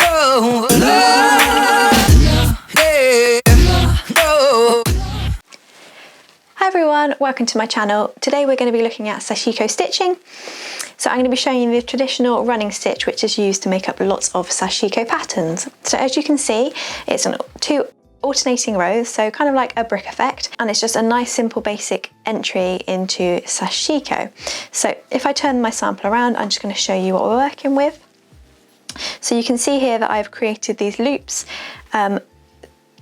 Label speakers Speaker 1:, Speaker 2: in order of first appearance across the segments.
Speaker 1: No, yeah, no.
Speaker 2: Hi everyone, welcome to my channel. Today we're going to be looking at sashiko stitching. So I'm going to be showing you the traditional running stitch which is used to make up lots of sashiko patterns. So as you can see, it's two alternating rows, so kind of like a brick effect, and it's just a nice simple basic entry into sashiko. So if I turn my sample around, I'm just going to show you what we're working with. So you can see here that I've created these loops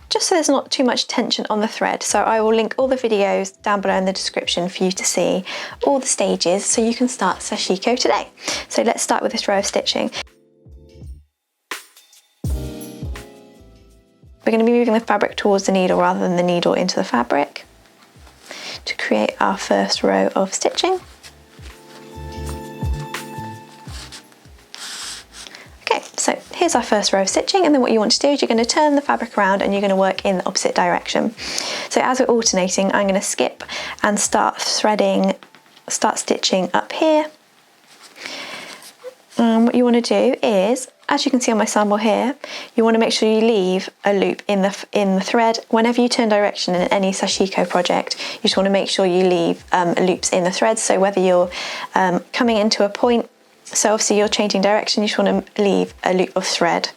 Speaker 2: just so there's not too much tension on the thread. So I will link all the videos down below in the description for you to see all the stages so you can start sashiko today. So let's start with this row of stitching. We're going to be moving the fabric towards the needle rather than the needle into the fabric to create our first row of stitching. Okay, so here's our first row of stitching, and then what you want to do is you're going to turn the fabric around and you're going to work in the opposite direction. So as we're alternating, I'm going to skip and start stitching up here. What you want to do is, as you can see on my sample here, you want to make sure you leave a loop in the thread. Whenever you turn direction in any sashiko project, you just want to make sure you leave loops in the thread. So whether you're coming into a point, so obviously you're changing direction, you just want to leave a loop of thread.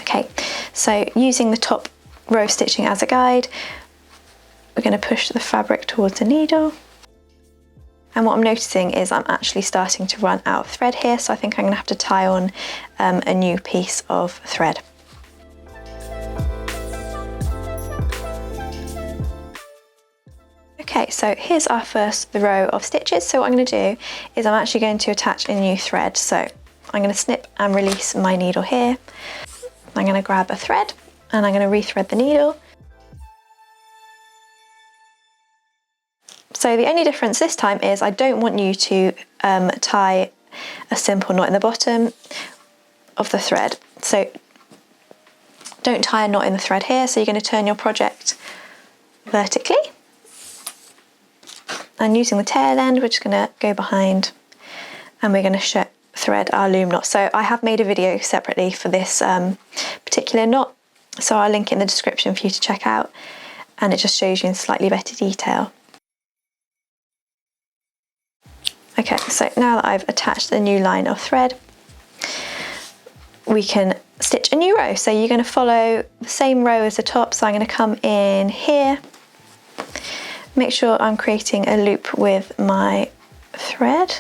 Speaker 2: Okay, so using the top row of stitching as a guide, we're going to push the fabric towards the needle. And what I'm noticing is I'm actually starting to run out of thread here, so I think I'm going to have to tie on a new piece of thread. Okay, so here's our first row of stitches. So what I'm going to do is I'm actually going to attach a new thread. So I'm going to snip and release my needle here. I'm going to grab a thread and I'm going to rethread the needle. So the only difference this time is I don't want you to tie a simple knot in the bottom of the thread. So don't tie a knot in the thread here. So you're going to turn your project vertically. And using the tail end, we're just going to go behind and we're going to thread our loom knot. So I have made a video separately for this particular knot, so I'll link it in the description for you to check out, and it just shows you in slightly better detail. Okay, so now that I've attached the new line of thread, we can stitch a new row. So you're going to follow the same row as the top, so I'm going to come in here. Make sure I'm creating a loop with my thread.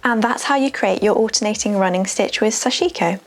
Speaker 2: And that's how you create your alternating running stitch with sashiko.